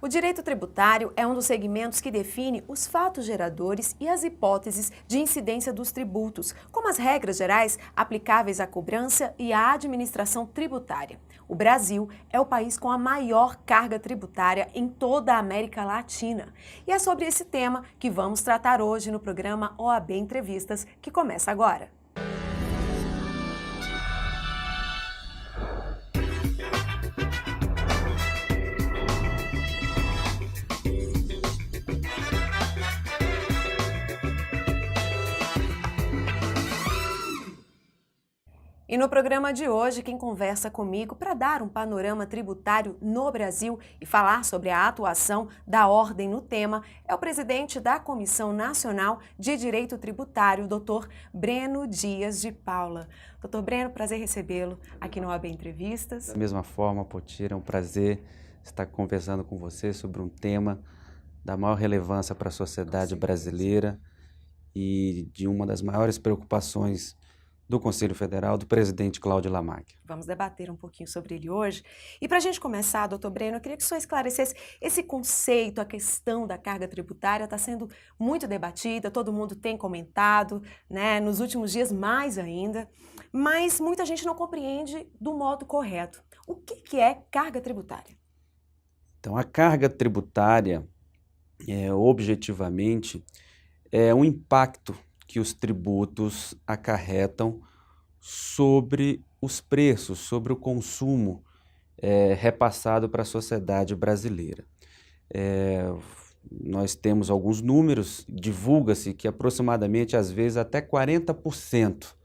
O direito tributário é um dos segmentos que define os fatos geradores e as hipóteses de incidência dos tributos, como as regras gerais aplicáveis à cobrança e à administração tributária. O Brasil é o país com a maior carga tributária em toda a América Latina. E é sobre esse tema que vamos tratar hoje no programa OAB Entrevistas, que começa agora. E no programa de hoje, quem conversa comigo para dar um panorama tributário no Brasil e falar sobre a atuação da ordem no tema é o presidente da Comissão Nacional de Direito Tributário, Dr. Breno Dias de Paula. Dr. Breno, prazer recebê-lo aqui no OAB Entrevistas. Da mesma forma, Potira, é um prazer estar conversando com você sobre um tema da maior relevância para a sociedade brasileira e de uma das maiores preocupações do Conselho Federal, do presidente Cláudio Lamarck. Vamos debater um pouquinho sobre ele hoje. E para a gente começar, doutor Breno, eu queria que o senhor esclarecesse esse conceito, a questão da carga tributária está sendo muito debatida, todo mundo tem comentado, né, nos últimos dias mais ainda, mas muita gente não compreende do modo correto. O que é carga tributária? Então, a carga tributária, objetivamente, é um impacto que os tributos acarretam sobre os preços, sobre o consumo repassado para a sociedade brasileira. Nós temos alguns números, divulga-se que aproximadamente, às vezes, até 40%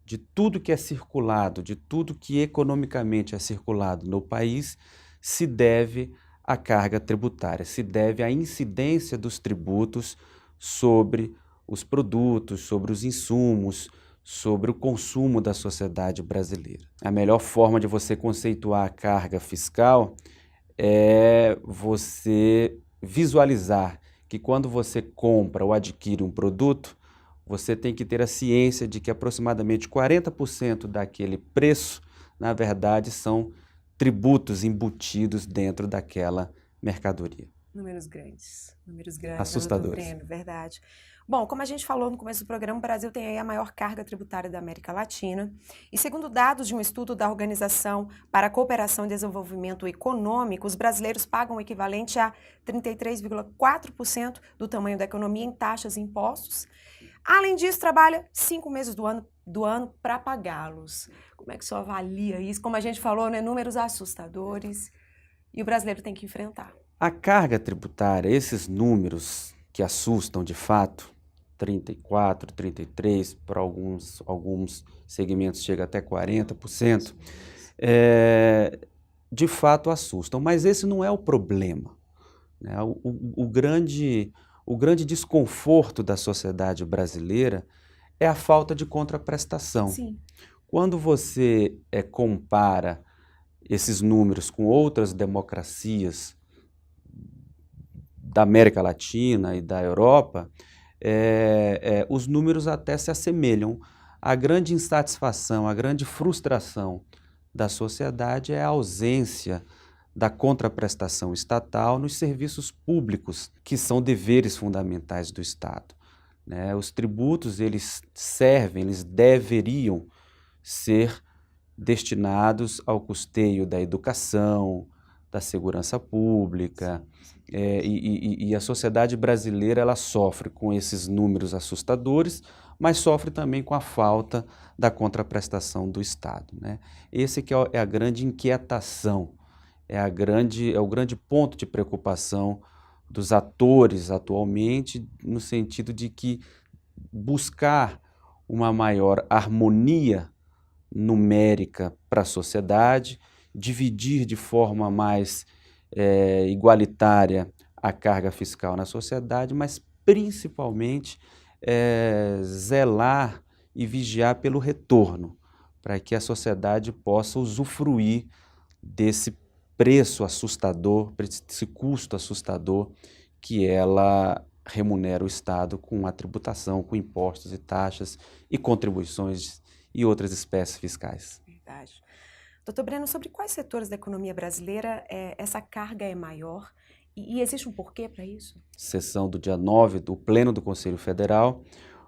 de tudo que é circulado, de tudo que economicamente é circulado no país, se deve à carga tributária, se deve à incidência dos tributos sobre os produtos, sobre os insumos, sobre o consumo da sociedade brasileira. A melhor forma de você conceituar a carga fiscal é você visualizar que quando você compra ou adquire um produto, você tem que ter a ciência de que aproximadamente 40% daquele preço, na verdade, são tributos embutidos dentro daquela mercadoria. Números grandes, assustadores. Breno, verdade. Bom, como a gente falou no começo do programa, o Brasil tem aí a maior carga tributária da América Latina. E segundo dados de um estudo da Organização para a Cooperação e Desenvolvimento Econômico, os brasileiros pagam o equivalente a 33,4% do tamanho da economia em taxas e impostos. Além disso, trabalha 5 meses do ano para pagá-los. Como é que o senhor avalia isso? Como a gente falou, né, números assustadores e o brasileiro tem que enfrentar. A carga tributária, esses números que assustam de fato, 34, 33, para alguns segmentos chega até 40%, de fato assustam, mas esse não é o problema, né? O grande desconforto da sociedade brasileira é a falta de contraprestação. Sim. Quando você compara esses números com outras democracias da América Latina e da Europa, os números até se assemelham. A grande insatisfação, a grande frustração da sociedade é a ausência da contraprestação estatal nos serviços públicos, que são deveres fundamentais do Estado, né? Os tributos, eles deveriam ser destinados ao custeio da educação, da segurança pública, e a sociedade brasileira ela sofre com esses números assustadores, mas sofre também com a falta da contraprestação do Estado, né? Esse que é a grande inquietação, é o grande ponto de preocupação dos atores atualmente, no sentido de que buscar uma maior harmonia numérica para a sociedade, dividir de forma mais igualitária a carga fiscal na sociedade, mas principalmente zelar e vigiar pelo retorno, para que a sociedade possa usufruir desse preço assustador, desse custo assustador que ela remunera o Estado com a tributação, com impostos e taxas e contribuições e outras espécies fiscais. Verdade. Doutor Breno, sobre quais setores da economia brasileira essa carga é maior E existe um porquê para isso? Sessão do dia 9 do Pleno do Conselho Federal,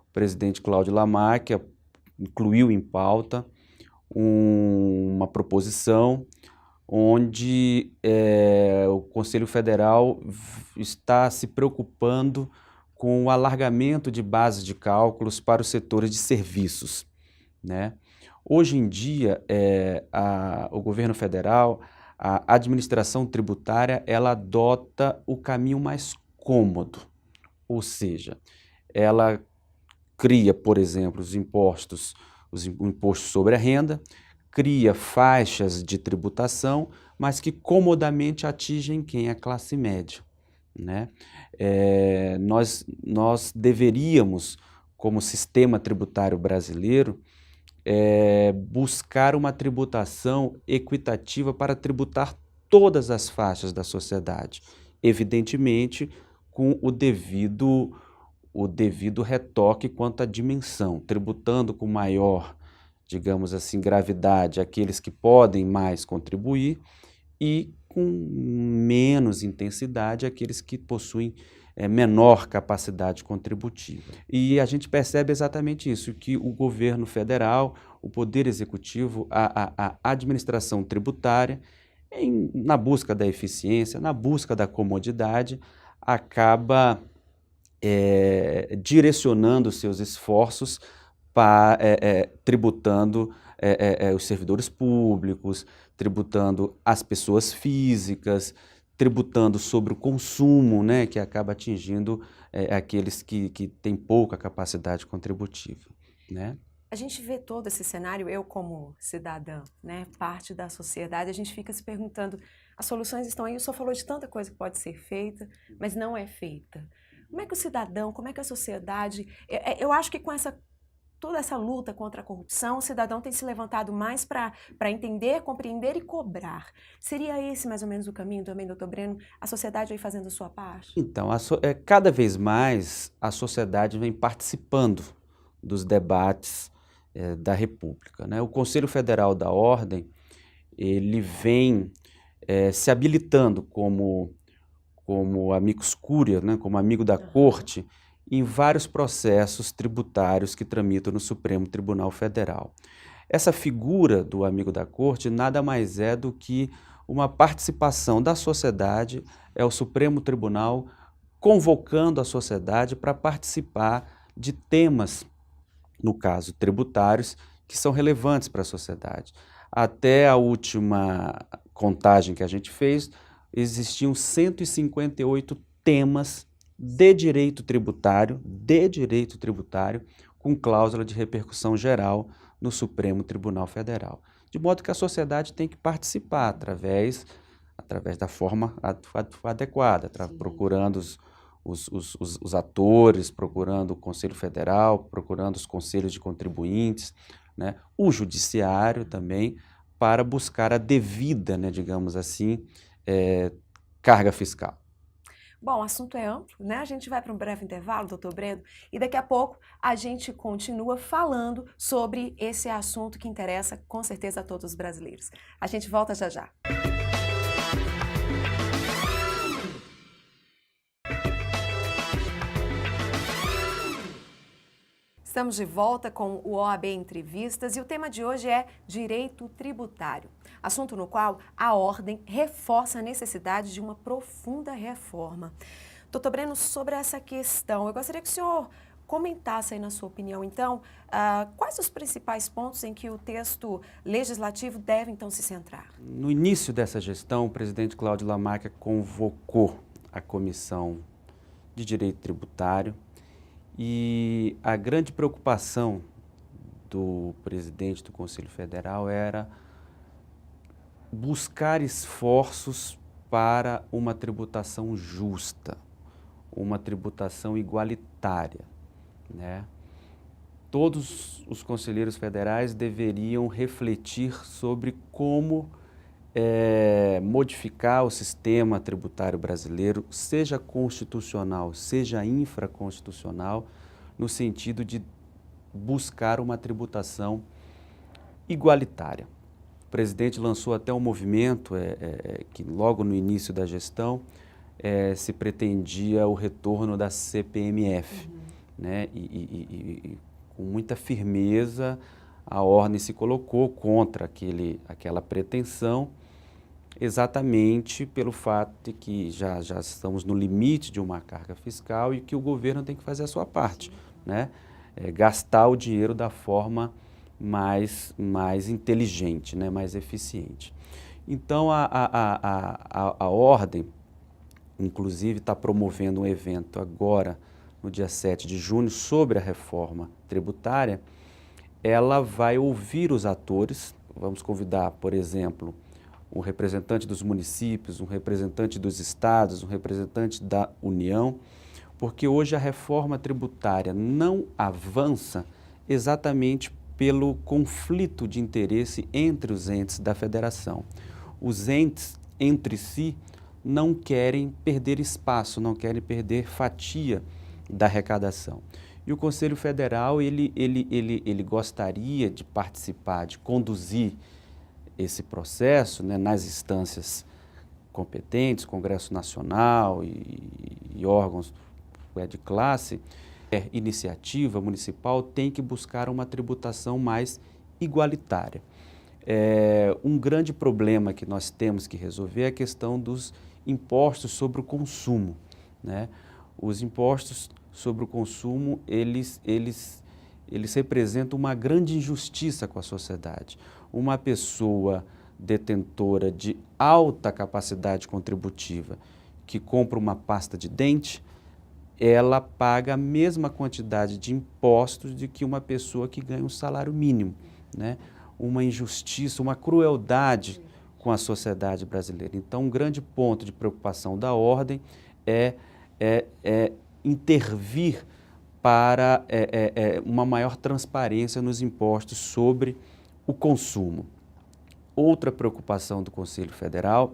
o presidente Cláudio Lamarck incluiu em pauta uma proposição onde o Conselho Federal está se preocupando com o alargamento de bases de cálculos para os setores de serviços, né? Hoje em dia, o governo federal, a administração tributária, ela adota o caminho mais cômodo, ou seja, ela cria, por exemplo, o imposto sobre a renda, cria faixas de tributação, mas que comodamente atingem quem? A classe média, né? Nós deveríamos, como sistema tributário brasileiro, buscar uma tributação equitativa para tributar todas as faixas da sociedade, evidentemente com o devido retoque quanto à dimensão, tributando com maior, digamos assim, gravidade aqueles que podem mais contribuir e com menos intensidade aqueles que possuem menor capacidade contributiva. E a gente percebe exatamente isso, que o governo federal, o poder executivo, a administração tributária, na busca da eficiência, na busca da comodidade, acaba direcionando seus esforços para tributando os servidores públicos, tributando as pessoas físicas, tributando sobre o consumo, né, que acaba atingindo aqueles que têm pouca capacidade contributiva, né? A gente vê todo esse cenário, eu como cidadã, né, parte da sociedade, a gente fica se perguntando, as soluções estão aí, o senhor falou de tanta coisa que pode ser feita, mas não é feita. Como é que o cidadão, como é que a sociedade... Eu acho que com toda essa luta contra a corrupção, o cidadão tem se levantado mais para entender, compreender e cobrar. Seria esse mais ou menos o caminho também, doutor Breno? A sociedade aí fazendo a sua parte? Então, cada vez mais a sociedade vem participando dos debates da República, né? O Conselho Federal da Ordem, ele vem se habilitando como amicus curiae, né, como amigo da corte, em vários processos tributários que tramitam no Supremo Tribunal Federal. Essa figura do amigo da corte nada mais é do que uma participação da sociedade, o Supremo Tribunal convocando a sociedade para participar de temas, no caso tributários, que são relevantes para a sociedade. Até a última contagem que a gente fez, existiam 158 temas de direito tributário, com cláusula de repercussão geral no Supremo Tribunal Federal. De modo que a sociedade tem que participar através da forma adequada, procurando os atores, procurando o Conselho Federal, procurando os conselhos de contribuintes, né, o judiciário também, para buscar a devida, né, digamos assim, carga fiscal. Bom, o assunto é amplo, né? A gente vai para um breve intervalo, doutor Breno, e daqui a pouco a gente continua falando sobre esse assunto que interessa com certeza a todos os brasileiros. A gente volta já já. Estamos de volta com o OAB Entrevistas e o tema de hoje é Direito Tributário, assunto no qual a Ordem reforça a necessidade de uma profunda reforma. Doutor Breno, sobre essa questão, eu gostaria que o senhor comentasse aí na sua opinião, então, quais os principais pontos em que o texto legislativo deve, então, se centrar? No início dessa gestão, o presidente Cláudio Lamarck convocou a Comissão de Direito Tributário e a grande preocupação do presidente do Conselho Federal era buscar esforços para uma tributação justa, uma tributação igualitária, né? Todos os conselheiros federais deveriam refletir sobre como modificar o sistema tributário brasileiro, seja constitucional, seja infraconstitucional, no sentido de buscar uma tributação igualitária. O presidente lançou até um movimento que logo no início da gestão se pretendia o retorno da CPMF, né? E com muita firmeza a ordem se colocou contra aquela pretensão, exatamente pelo fato de que já estamos no limite de uma carga fiscal e que o governo tem que fazer a sua parte, né? Gastar o dinheiro da forma mais inteligente, né? Mais eficiente. Então, a ordem, inclusive, está promovendo um evento agora, no dia 7 de junho, sobre a reforma tributária. Ela vai ouvir os atores, vamos convidar, por exemplo, um representante dos municípios, um representante dos estados, um representante da União, porque hoje a reforma tributária não avança exatamente pelo conflito de interesse entre os entes da federação. Os entes, entre si, não querem perder espaço, não querem perder fatia da arrecadação. E o Conselho Federal, ele gostaria de participar, de conduzir esse processo, né, nas instâncias competentes, Congresso Nacional e órgãos de classe. Iniciativa municipal tem que buscar uma tributação mais igualitária. Um grande problema que nós temos que resolver é a questão dos impostos sobre o consumo, né? Os impostos sobre o consumo, eles representam uma grande injustiça com a sociedade. Uma pessoa detentora de alta capacidade contributiva que compra uma pasta de dente, ela paga a mesma quantidade de impostos de que uma pessoa que ganha um salário mínimo, né? Uma injustiça, uma crueldade com a sociedade brasileira. Então, um grande ponto de preocupação da ordem é intervir para uma maior transparência nos impostos sobre o consumo. Outra preocupação do Conselho Federal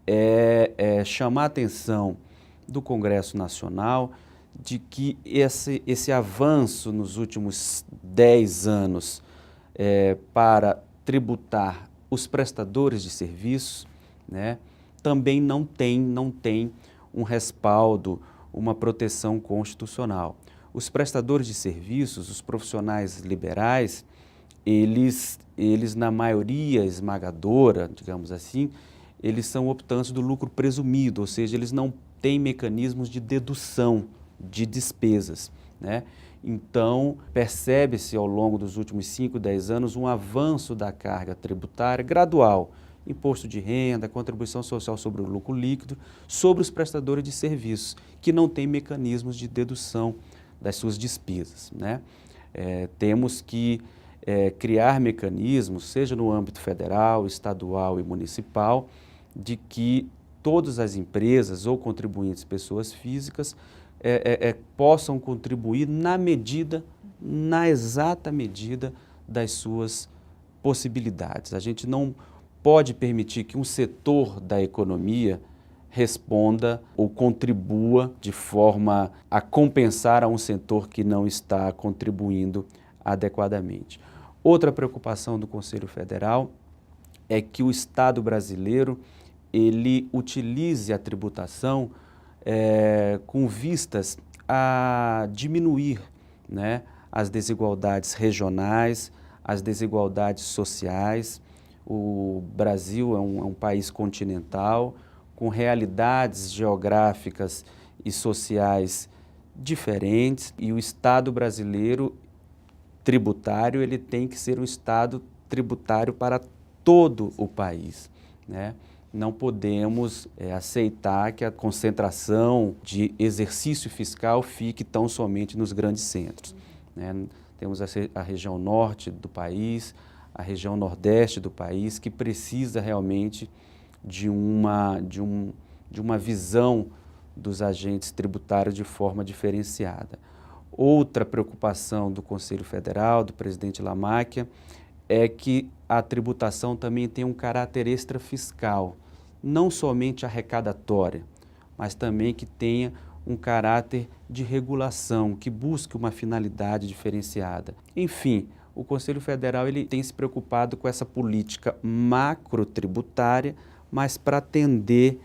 é chamar a atenção do Congresso Nacional de que esse avanço nos últimos 10 anos para tributar os prestadores de serviços, né, também não tem um respaldo, uma proteção constitucional. Os prestadores de serviços, os profissionais liberais, eles na maioria esmagadora, digamos assim, eles são optantes do lucro presumido, ou seja, eles não têm mecanismos de dedução de despesas, né? Então, percebe-se ao longo dos últimos 5, 10 anos um avanço da carga tributária gradual, imposto de renda, contribuição social sobre o lucro líquido, sobre os prestadores de serviços, que não têm mecanismos de dedução das suas despesas, né? Temos que criar mecanismos, seja no âmbito federal, estadual e municipal, de que todas as empresas ou contribuintes, pessoas físicas, possam contribuir na exata medida das suas possibilidades. A gente não pode permitir que um setor da economia responda ou contribua de forma a compensar a um setor que não está contribuindo adequadamente. Outra preocupação do Conselho Federal é que o Estado brasileiro ele utilize a tributação com vistas a diminuir, né, as desigualdades regionais, as desigualdades sociais. O Brasil é um país continental, com realidades geográficas e sociais diferentes, e o Estado brasileiro tributário ele tem que ser um Estado tributário para todo o país, né? Não podemos aceitar que a concentração de exercício fiscal fique tão somente nos grandes centros, né? Temos a região norte do país, a região nordeste do país, que precisa realmente de uma visão dos agentes tributários de forma diferenciada. Outra preocupação do Conselho Federal, do presidente Lamáquia, é que a tributação também tem um caráter extrafiscal, não somente arrecadatória, mas também que tenha um caráter de regulação, que busque uma finalidade diferenciada. Enfim, o Conselho Federal ele tem se preocupado com essa política macrotributária, mas para atender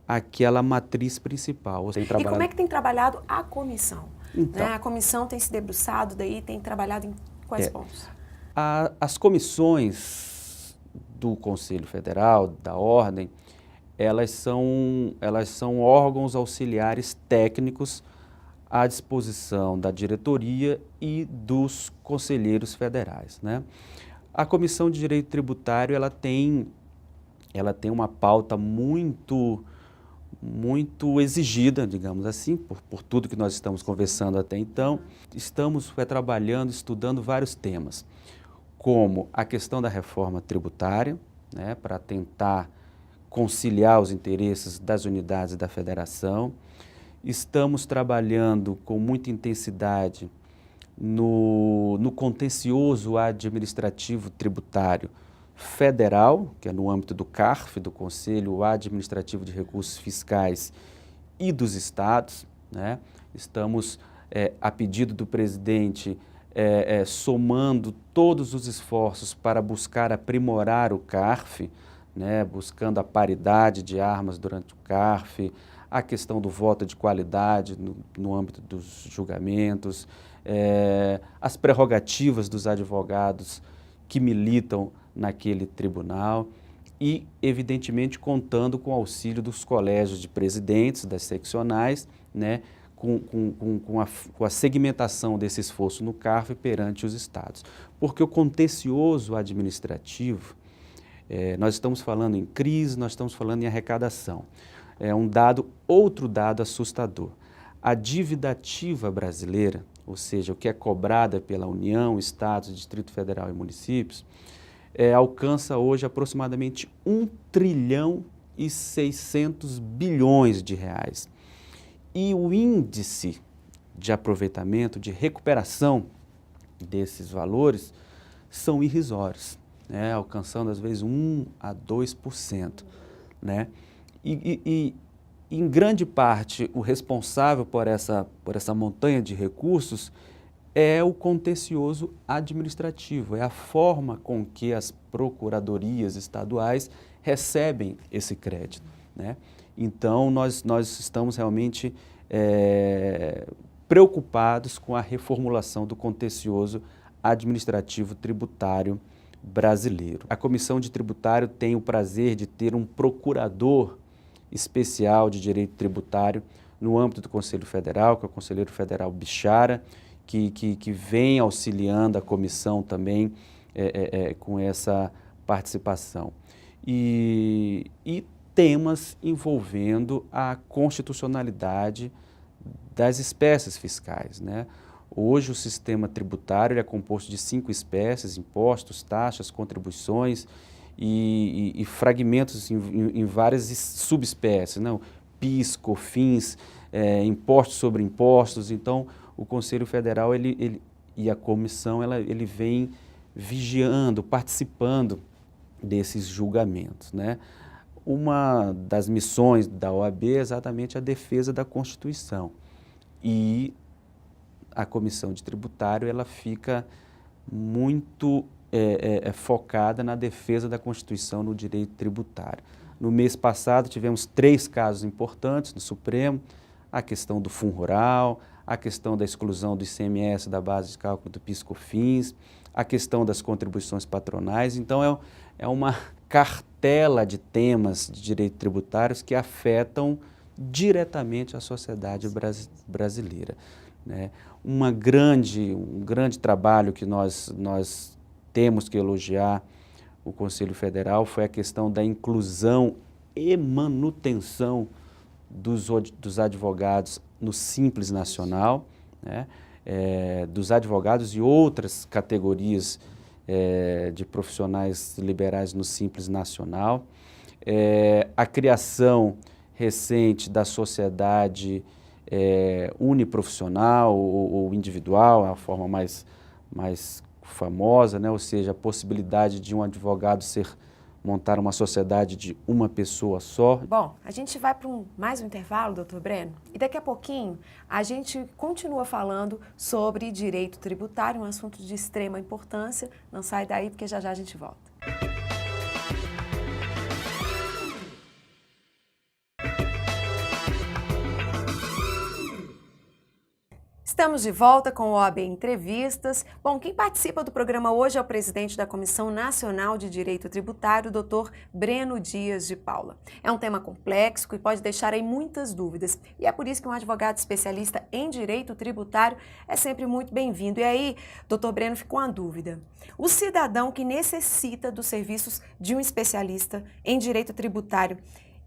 aquela matriz principal. E como é que tem trabalhado a comissão? Então, A comissão tem se debruçado, daí tem trabalhado em quais pontos? As comissões do Conselho Federal, da Ordem, elas são órgãos auxiliares técnicos à disposição da diretoria e dos conselheiros federais, né? A Comissão de Direito Tributário, ela tem uma pauta muito exigida, digamos assim, por tudo que nós estamos conversando até então. Estamos trabalhando, estudando vários temas, como a questão da reforma tributária, né, para tentar conciliar os interesses das unidades da federação. Estamos trabalhando com muita intensidade no contencioso administrativo tributário federal, que é no âmbito do CARF, do Conselho Administrativo de Recursos Fiscais, e dos estados, né? Estamos, a pedido do presidente, somando todos os esforços para buscar aprimorar o CARF, né? Buscando a paridade de armas durante o CARF, a questão do voto de qualidade no âmbito dos julgamentos, as prerrogativas dos advogados que militam naquele tribunal e, evidentemente, contando com o auxílio dos colégios de presidentes, das seccionais, né, com a segmentação desse esforço no CARF perante os estados. Porque o contencioso administrativo, nós estamos falando em crise, nós estamos falando em arrecadação. É outro dado assustador. A dívida ativa brasileira, ou seja, o que é cobrada pela União, Estados, Distrito Federal e municípios, alcança hoje aproximadamente 1 trilhão e 600 bilhões de reais. E o índice de aproveitamento, de recuperação desses valores são irrisórios, né? Alcançando às vezes 1 a 2%. Né? E em grande parte o responsável por essa montanha de recursos é o contencioso administrativo, é a forma com que as procuradorias estaduais recebem esse crédito, né? Então, nós estamos realmente preocupados com a reformulação do contencioso administrativo tributário brasileiro. A Comissão de Tributário tem o prazer de ter um procurador especial de direito tributário no âmbito do Conselho Federal, que é o conselheiro federal Bichara, que vem auxiliando a comissão também com essa participação. E temas envolvendo a constitucionalidade das espécies fiscais, né? Hoje o sistema tributário é composto de 5 espécies: impostos, taxas, contribuições e fragmentos em várias subespécies, né? PIS, COFINS, impostos sobre impostos. Então, o Conselho Federal e a comissão ele vem vigiando, participando desses julgamentos, né? Uma das missões da OAB é exatamente a defesa da Constituição, e a Comissão de Tributário ela fica muito focada na defesa da Constituição no direito tributário. No mês passado tivemos 3 casos importantes no Supremo: a questão do Fundo Rural, a questão da exclusão do ICMS da base de cálculo do PIS/COFINS, a questão das contribuições patronais. Então é uma cartela de temas de direito tributários que afetam diretamente a sociedade brasileira, né? Um grande trabalho que nós temos que elogiar o Conselho Federal foi a questão da inclusão e manutenção dos advogados no Simples Nacional, né? Dos advogados e outras categorias de profissionais liberais no Simples Nacional, a criação recente da sociedade uniprofissional ou individual, a forma mais famosa, né? Ou seja, a possibilidade de um advogado montar uma sociedade de uma pessoa só. Bom, a gente vai para mais um intervalo, doutor Breno, e daqui a pouquinho a gente continua falando sobre direito tributário, um assunto de extrema importância. Não sai daí, porque já a gente volta. Estamos de volta com o OAB Entrevistas. Bom, quem participa do programa hoje é o presidente da Comissão Nacional de Direito Tributário, Dr. Breno Dias de Paula. É um tema complexo que pode deixar aí muitas dúvidas e é por isso que um advogado especialista em direito tributário é sempre muito bem-vindo. E aí, Dr. Breno, ficou uma dúvida. O cidadão que necessita dos serviços de um especialista em direito tributário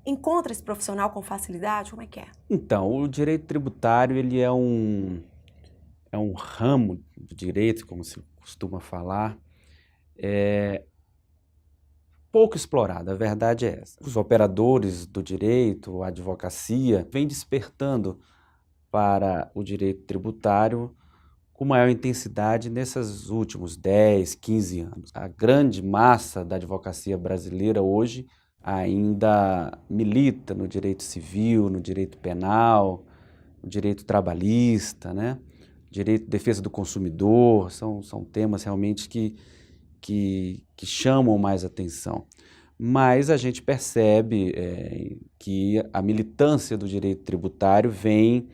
encontra esse profissional com facilidade? Como é que é? Então, o direito tributário ele é um ramo do direito, como se costuma falar, pouco explorado, a verdade é essa. Os operadores do direito, a advocacia, vêm despertando para o direito tributário com maior intensidade nesses últimos 10, 15 anos. A grande massa da advocacia brasileira hoje ainda milita no direito civil, no direito penal, no direito trabalhista, né? Direito de defesa do consumidor, são temas realmente que chamam mais atenção. Mas a gente percebe que a militância do direito tributário vem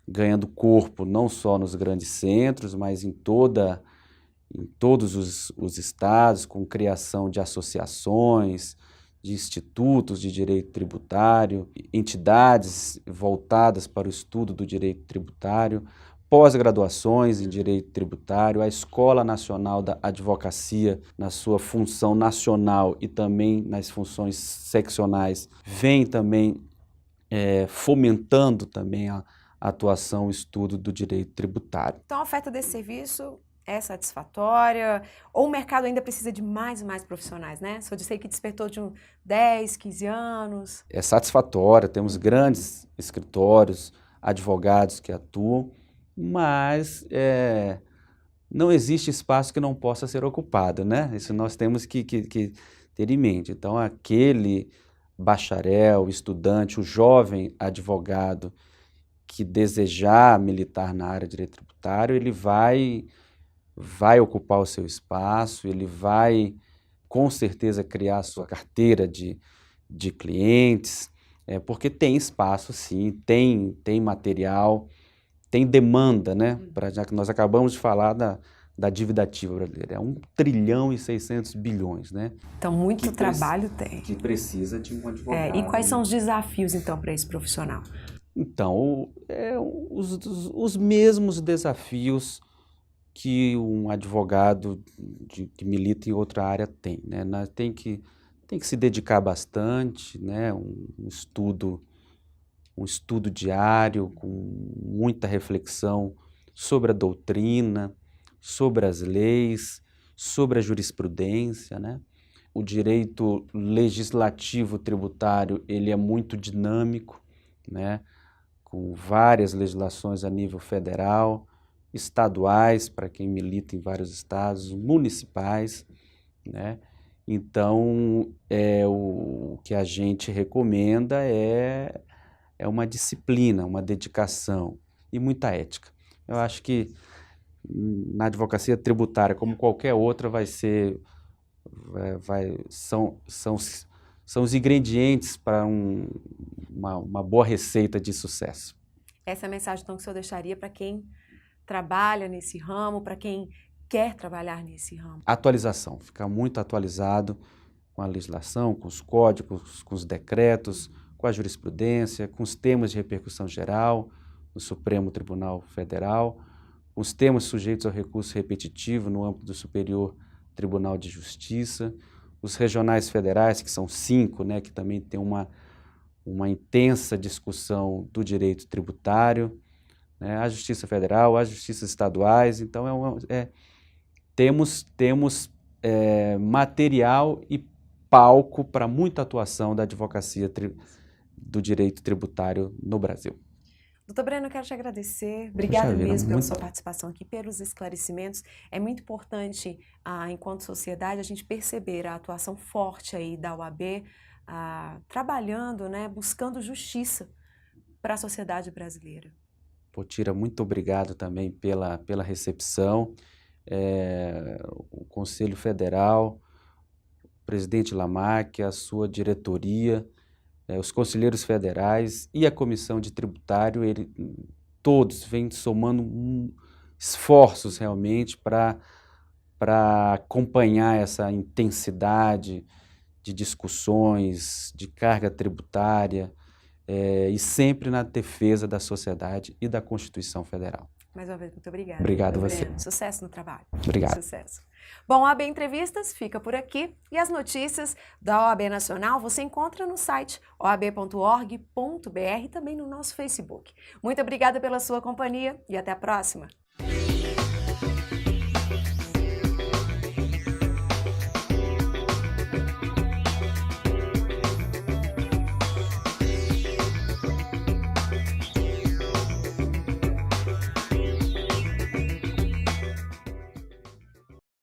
ganhando corpo não só nos grandes centros, mas em todos os estados, com criação de associações, de institutos de direito tributário, entidades voltadas para o estudo do direito tributário, pós-graduações em direito tributário, a Escola Nacional da Advocacia, na sua função nacional e também nas funções seccionais, vem também fomentando também a atuação, o estudo do direito tributário. Então, a oferta desse serviço é satisfatória? Ou o mercado ainda precisa de mais e mais profissionais, né? Só disse aí que despertou de 10, 15 anos. É satisfatória, temos grandes escritórios, advogados que atuam, mas não existe espaço que não possa ser ocupado, né? Isso nós temos que ter em mente. Então, aquele bacharel, estudante, o jovem advogado que desejar militar na área de direito tributário, ele vai ocupar o seu espaço, ele vai com certeza criar a sua carteira de clientes, porque tem espaço sim, tem material, tem demanda, né? Já que nós acabamos de falar da dívida ativa brasileira, é 1,6 trilhão, né? Então, muito trabalho tem. Que precisa de um advogado. E quais são os desafios, então, para esse profissional? Então, os mesmos desafios que um advogado que milita em outra área tem, né? Tem que se dedicar bastante, né? Um estudo diário, com muita reflexão sobre a doutrina, sobre as leis, sobre a jurisprudência, né? O direito legislativo tributário, ele é muito dinâmico, né? Com várias legislações a nível federal, estaduais, para quem milita em vários estados, municipais, né? Então, o que a gente recomenda é uma disciplina, uma dedicação e muita ética. Eu acho que na advocacia tributária, como qualquer outra, são os ingredientes para uma boa receita de sucesso. Essa é a mensagem, então, que o senhor deixaria para quem trabalha nesse ramo, para quem quer trabalhar nesse ramo? Atualização, ficar muito atualizado com a legislação, com os códigos, com os decretos, com a jurisprudência, com os temas de repercussão geral no Supremo Tribunal Federal, com os temas sujeitos ao recurso repetitivo no âmbito do Superior Tribunal de Justiça, os regionais federais, que são 5, né, que também tem uma intensa discussão do direito tributário, né, a Justiça Federal, as justiças estaduais. Então, temos material e palco para muita atuação da advocacia do direito tributário no Brasil. Doutor Breno, eu quero te agradecer. Obrigada mesmo pela sua participação aqui, pelos esclarecimentos. É muito importante, enquanto sociedade, a gente perceber a atuação forte aí da OAB, trabalhando, né, buscando justiça para a sociedade brasileira. Potira, muito obrigado também pela recepção. O Conselho Federal, o presidente Lamarck, a sua diretoria, os conselheiros federais e a Comissão de Tributário, todos vêm somando esforços realmente para acompanhar essa intensidade de discussões, de carga tributária, e sempre na defesa da sociedade e da Constituição Federal. Mais uma vez, muito obrigada. Obrigado a você. Sucesso no trabalho. Obrigado. Sucesso. Bom, a OAB Entrevistas fica por aqui e as notícias da OAB Nacional você encontra no site oab.org.br e também no nosso Facebook. Muito obrigada pela sua companhia e até a próxima.